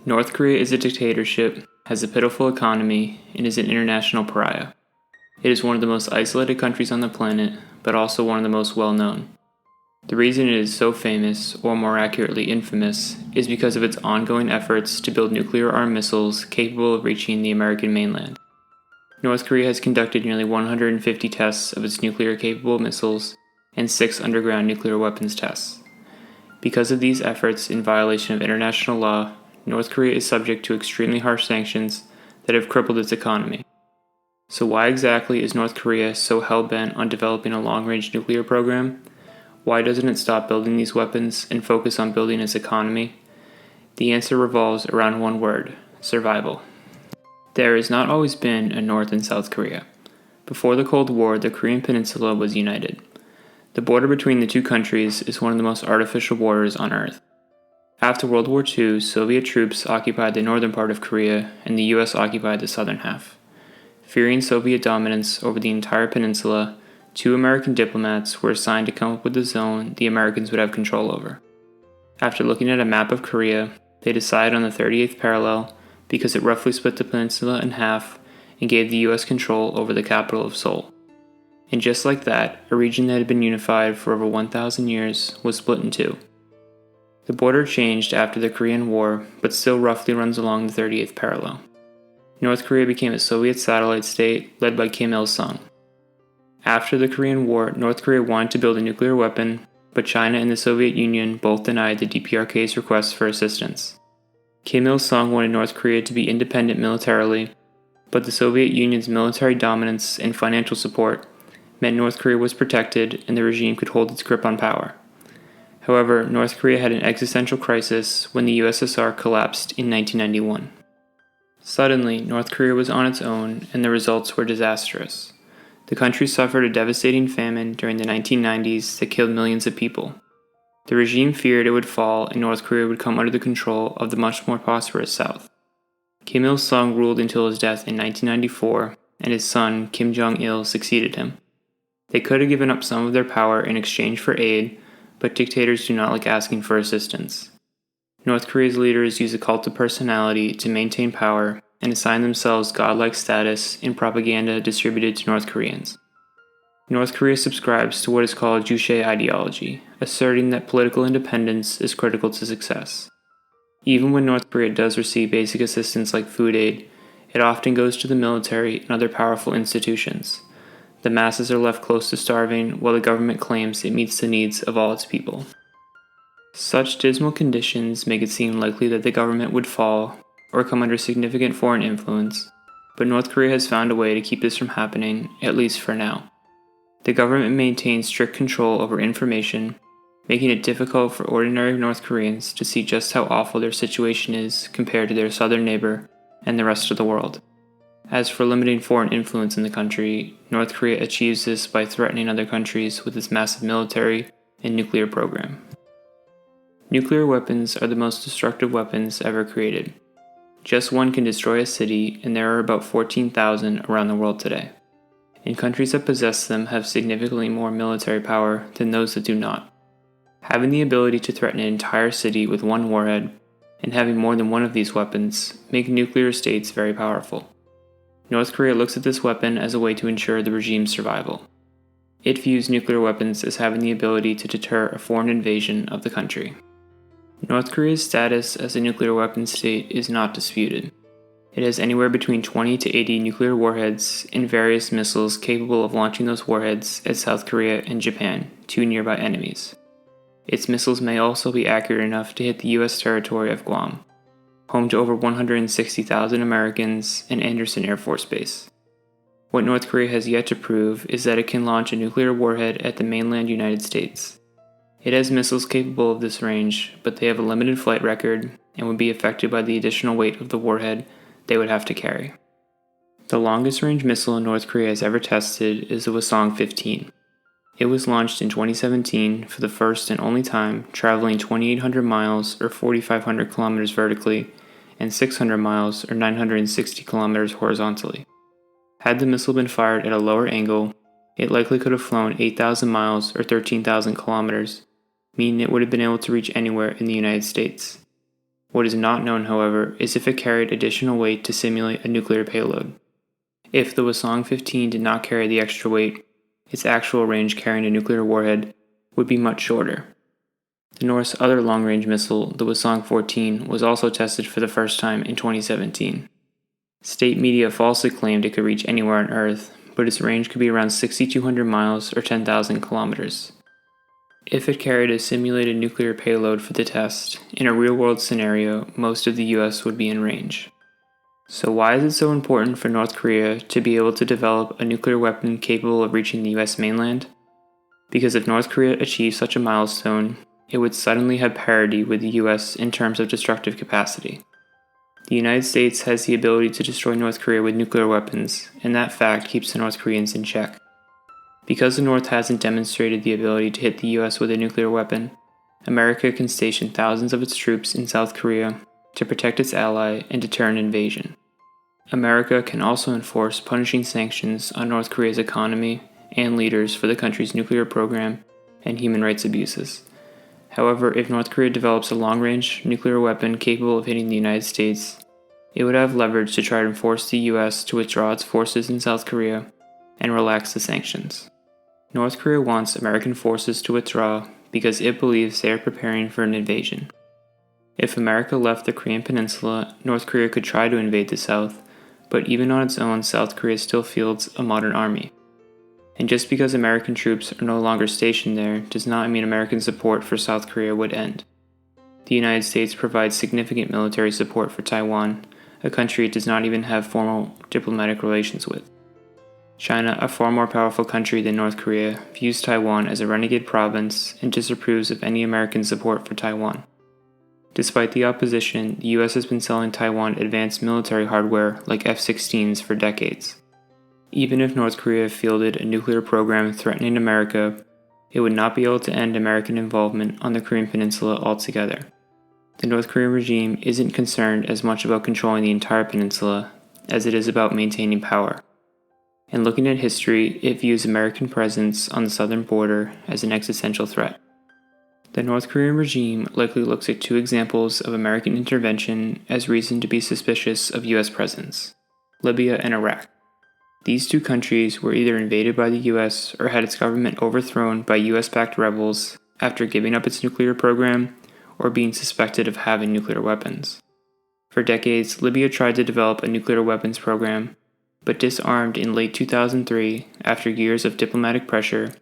North Korea is a dictatorship, has a pitiful economy, and is an international pariah. It is one of the most isolated countries on the planet, but also one of the most well-known. The reason it is so famous, or more accurately infamous, is because of its ongoing efforts to build nuclear-armed missiles capable of reaching the American mainland. North Korea has conducted nearly 150 tests of its nuclear-capable missiles and 6 underground nuclear weapons tests. Because of these efforts in violation of international law, North Korea is subject to extremely harsh sanctions that have crippled its economy. So why exactly is North Korea so hell-bent on developing a long-range nuclear program? Why doesn't it stop building these weapons and focus on building its economy? The answer revolves around one word: survival. There has not always been a North and South Korea. Before the Cold War, the Korean Peninsula was united. The border between the two countries is one of the most artificial borders on Earth. After World War II, Soviet troops occupied the northern part of Korea, and the US occupied the southern half. Fearing Soviet dominance over the entire peninsula, 2 American diplomats were assigned to come up with a zone the Americans would have control over. After looking at a map of Korea, they decided on the 38th parallel because it roughly split the peninsula in half and gave the US control over the capital of Seoul. And just like that, a region that had been unified for over 1,000 years was split in two. The border changed after the Korean War, but still roughly runs along the 38th parallel. North Korea became a Soviet satellite state led by Kim Il-sung. After the Korean War, North Korea wanted to build a nuclear weapon, but China and the Soviet Union both denied the DPRK's requests for assistance. Kim Il-sung wanted North Korea to be independent militarily, but the Soviet Union's military dominance and financial support meant North Korea was protected and the regime could hold its grip on power. However, North Korea had an existential crisis when the USSR collapsed in 1991. Suddenly, North Korea was on its own, and the results were disastrous. The country suffered a devastating famine during the 1990s that killed millions of people. The regime feared it would fall and North Korea would come under the control of the much more prosperous South. Kim Il-sung ruled until his death in 1994, and his son, Kim Jong-il, succeeded him. They could have given up some of their power in exchange for aid, but dictators do not like asking for assistance. North Korea's leaders use a cult of personality to maintain power and assign themselves godlike status in propaganda distributed to North Koreans. North Korea subscribes to what is called Juche ideology, asserting that political independence is critical to success. Even when North Korea does receive basic assistance like food aid, it often goes to the military and other powerful institutions. The masses are left close to starving, while the government claims it meets the needs of all its people. Such dismal conditions make it seem likely that the government would fall or come under significant foreign influence, but North Korea has found a way to keep this from happening, at least for now. The government maintains strict control over information, making it difficult for ordinary North Koreans to see just how awful their situation is compared to their southern neighbor and the rest of the world. As for limiting foreign influence in the country, North Korea achieves this by threatening other countries with its massive military and nuclear program. Nuclear weapons are the most destructive weapons ever created. Just one can destroy a city, and there are about 14,000 around the world today. And countries that possess them have significantly more military power than those that do not. Having the ability to threaten an entire city with one warhead, and having more than one of these weapons, make nuclear states very powerful. North Korea looks at this weapon as a way to ensure the regime's survival. It views nuclear weapons as having the ability to deter a foreign invasion of the country. North Korea's status as a nuclear weapons state is not disputed. It has anywhere between 20 to 80 nuclear warheads and various missiles capable of launching those warheads at South Korea and Japan, 2 nearby enemies. Its missiles may also be accurate enough to hit the US territory of Guam, home to over 160,000 Americans and Andersen Air Force Base. What North Korea has yet to prove is that it can launch a nuclear warhead at the mainland United States. It has missiles capable of this range, but they have a limited flight record and would be affected by the additional weight of the warhead they would have to carry. The longest range missile North Korea has ever tested is the Hwasong-15. It was launched in 2017 for the first and only time, traveling 2,800 miles or 4,500 kilometers vertically and 600 miles or 960 kilometers horizontally. Had the missile been fired at a lower angle, it likely could have flown 8,000 miles or 13,000 kilometers, meaning it would have been able to reach anywhere in the United States. What is not known, however, is if it carried additional weight to simulate a nuclear payload. If the Hwasong-15 did not carry the extra weight, its actual range carrying a nuclear warhead would be much shorter. The North's other long-range missile, the Hwasong-14, was also tested for the first time in 2017. State media falsely claimed it could reach anywhere on Earth, but its range could be around 6,200 miles or 10,000 kilometers. If it carried a simulated nuclear payload for the test, in a real-world scenario, most of the US would be in range. So why is it so important for North Korea to be able to develop a nuclear weapon capable of reaching the US mainland? Because if North Korea achieved such a milestone, it would suddenly have parity with the US in terms of destructive capacity. The United States has the ability to destroy North Korea with nuclear weapons, and that fact keeps the North Koreans in check. Because the North hasn't demonstrated the ability to hit the US with a nuclear weapon, America can station thousands of its troops in South Korea to protect its ally and deter an invasion. America can also enforce punishing sanctions on North Korea's economy and leaders for the country's nuclear program and human rights abuses. However, if North Korea develops a long-range nuclear weapon capable of hitting the United States, it would have leverage to try to force the US to withdraw its forces in South Korea and relax the sanctions. North Korea wants American forces to withdraw because it believes they are preparing for an invasion. If America left the Korean Peninsula, North Korea could try to invade the South, but even on its own, South Korea still fields a modern army. And just because American troops are no longer stationed there does not mean American support for South Korea would end. The United States provides significant military support for Taiwan, a country it does not even have formal diplomatic relations with. China, a far more powerful country than North Korea, views Taiwan as a renegade province and disapproves of any American support for Taiwan. Despite the opposition, the US has been selling Taiwan advanced military hardware like F-16s for decades. Even if North Korea fielded a nuclear program threatening America, it would not be able to end American involvement on the Korean Peninsula altogether. The North Korean regime isn't concerned as much about controlling the entire peninsula as it is about maintaining power. And looking at history, it views American presence on the southern border as an existential threat. The North Korean regime likely looks at two examples of American intervention as reason to be suspicious of US presence: Libya and Iraq. These two countries were either invaded by the US or had its government overthrown by US-backed rebels after giving up its nuclear program or being suspected of having nuclear weapons. For decades, Libya tried to develop a nuclear weapons program, but disarmed in late 2003 after years of diplomatic pressure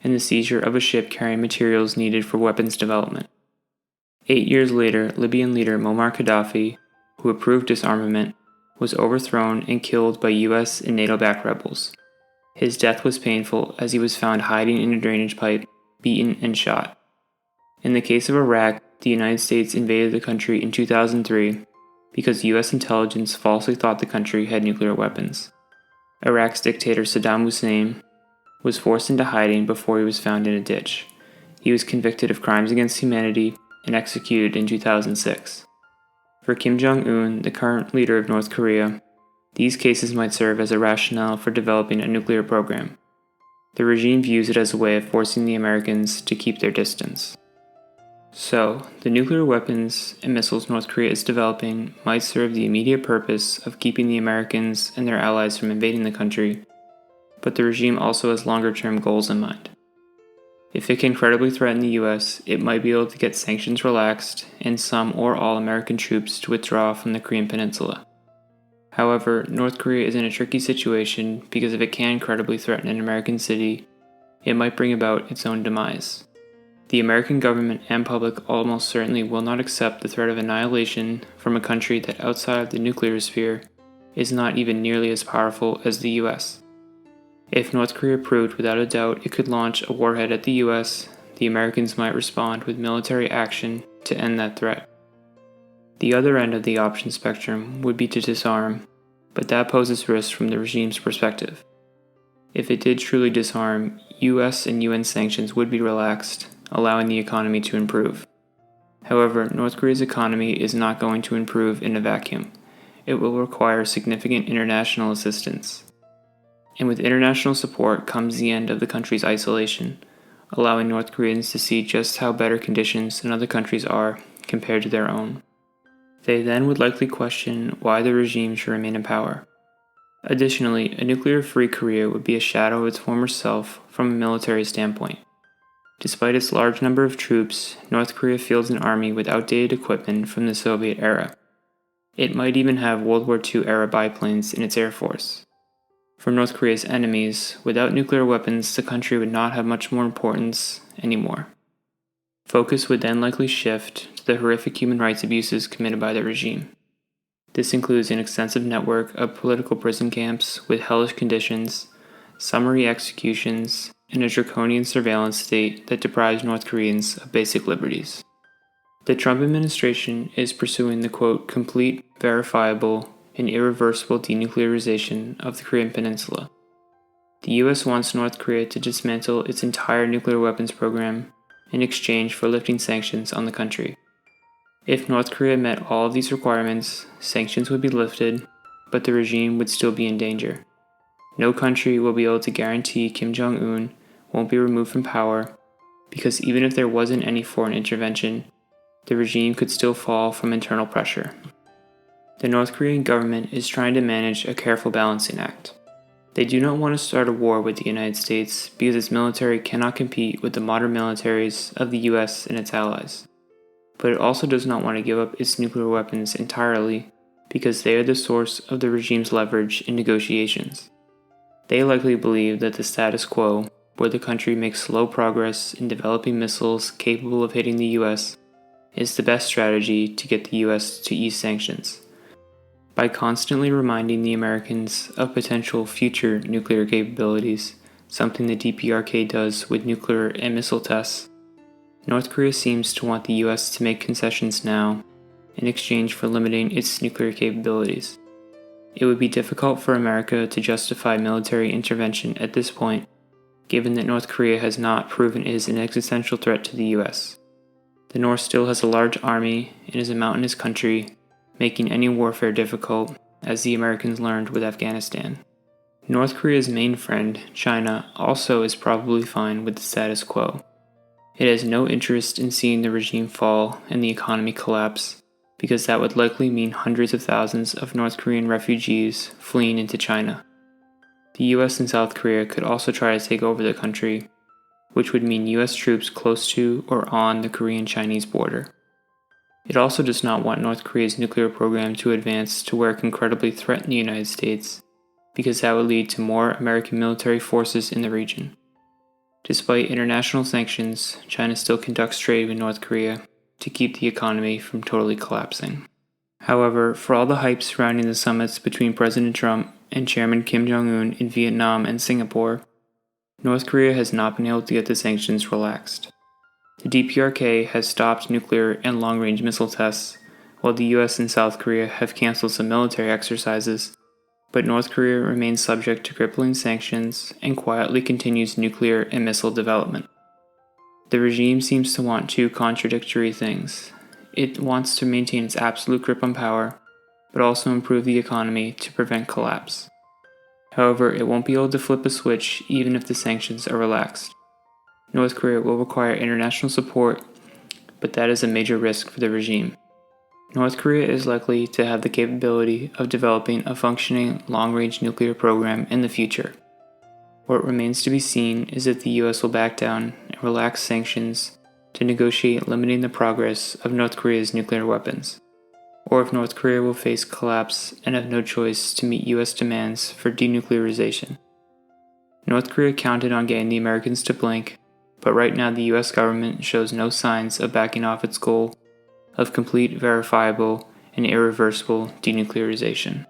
and the seizure of a ship carrying materials needed for weapons development. 8 years later, Libyan leader Muammar Gaddafi, who approved disarmament, was overthrown and killed by US and NATO-backed rebels. His death was painful as he was found hiding in a drainage pipe, beaten and shot. In the case of Iraq, the United States invaded the country in 2003 because US intelligence falsely thought the country had nuclear weapons. Iraq's dictator Saddam Hussein was forced into hiding before he was found in a ditch. He was convicted of crimes against humanity and executed in 2006. For Kim Jong-un, the current leader of North Korea, these cases might serve as a rationale for developing a nuclear program. The regime views it as a way of forcing the Americans to keep their distance. So, the nuclear weapons and missiles North Korea is developing might serve the immediate purpose of keeping the Americans and their allies from invading the country, but the regime also has longer-term goals in mind. If it can credibly threaten the US, it might be able to get sanctions relaxed and some or all American troops to withdraw from the Korean Peninsula. However, North Korea is in a tricky situation because if it can credibly threaten an American city, it might bring about its own demise. The American government and public almost certainly will not accept the threat of annihilation from a country that outside of the nuclear sphere is not even nearly as powerful as the US. If North Korea proved without a doubt it could launch a warhead at the US, the Americans might respond with military action to end that threat. The other end of the option spectrum would be to disarm, but that poses risks from the regime's perspective. If it did truly disarm, US and UN sanctions would be relaxed, allowing the economy to improve. However, North Korea's economy is not going to improve in a vacuum. It will require significant international assistance. And with international support comes the end of the country's isolation, allowing North Koreans to see just how better conditions in other countries are compared to their own. They then would likely question why the regime should remain in power. Additionally, a nuclear-free Korea would be a shadow of its former self from a military standpoint. Despite its large number of troops, North Korea fields an army with outdated equipment from the Soviet era. It might even have World War II-era biplanes in its air force. For North Korea's enemies, without nuclear weapons, the country would not have much more importance anymore. Focus would then likely shift to the horrific human rights abuses committed by the regime. This includes an extensive network of political prison camps with hellish conditions, summary executions, and a draconian surveillance state that deprives North Koreans of basic liberties. The Trump administration is pursuing the quote, complete, verifiable, and irreversible denuclearization of the Korean Peninsula. The US wants North Korea to dismantle its entire nuclear weapons program in exchange for lifting sanctions on the country. If North Korea met all of these requirements, sanctions would be lifted, but the regime would still be in danger. No country will be able to guarantee Kim Jong-un won't be removed from power, because even if there wasn't any foreign intervention, the regime could still fall from internal pressure. The North Korean government is trying to manage a careful balancing act. They do not want to start a war with the United States because its military cannot compete with the modern militaries of the US and its allies. But it also does not want to give up its nuclear weapons entirely because they are the source of the regime's leverage in negotiations. They likely believe that the status quo, where the country makes slow progress in developing missiles capable of hitting the US, is the best strategy to get the US to ease sanctions. By constantly reminding the Americans of potential future nuclear capabilities, something the DPRK does with nuclear and missile tests, North Korea seems to want the US to make concessions now in exchange for limiting its nuclear capabilities. It would be difficult for America to justify military intervention at this point, given that North Korea has not proven it is an existential threat to the US. The North still has a large army and is a mountainous country, making any warfare difficult, as the Americans learned with Afghanistan. North Korea's main friend, China, also is probably fine with the status quo. It has no interest in seeing the regime fall and the economy collapse, because that would likely mean hundreds of thousands of North Korean refugees fleeing into China. The US and South Korea could also try to take over the country, which would mean US troops close to or on the Korean-Chinese border. It also does not want North Korea's nuclear program to advance to where it can credibly threaten the United States, because that would lead to more American military forces in the region. Despite international sanctions, China still conducts trade with North Korea to keep the economy from totally collapsing. However, for all the hype surrounding the summits between President Trump and Chairman Kim Jong-un in Vietnam and Singapore, North Korea has not been able to get the sanctions relaxed. The DPRK has stopped nuclear and long-range missile tests, while the US and South Korea have canceled some military exercises, but North Korea remains subject to crippling sanctions and quietly continues nuclear and missile development. The regime seems to want two contradictory things. It wants to maintain its absolute grip on power, but also improve the economy to prevent collapse. However, it won't be able to flip a switch even if the sanctions are relaxed. North Korea will require international support, but that is a major risk for the regime. North Korea is likely to have the capability of developing a functioning long-range nuclear program in the future. What remains to be seen is if the US will back down and relax sanctions to negotiate limiting the progress of North Korea's nuclear weapons, or if North Korea will face collapse and have no choice to meet US demands for denuclearization. North Korea counted on getting the Americans to blink, but right now the US government shows no signs of backing off its goal of complete, verifiable, and irreversible denuclearization.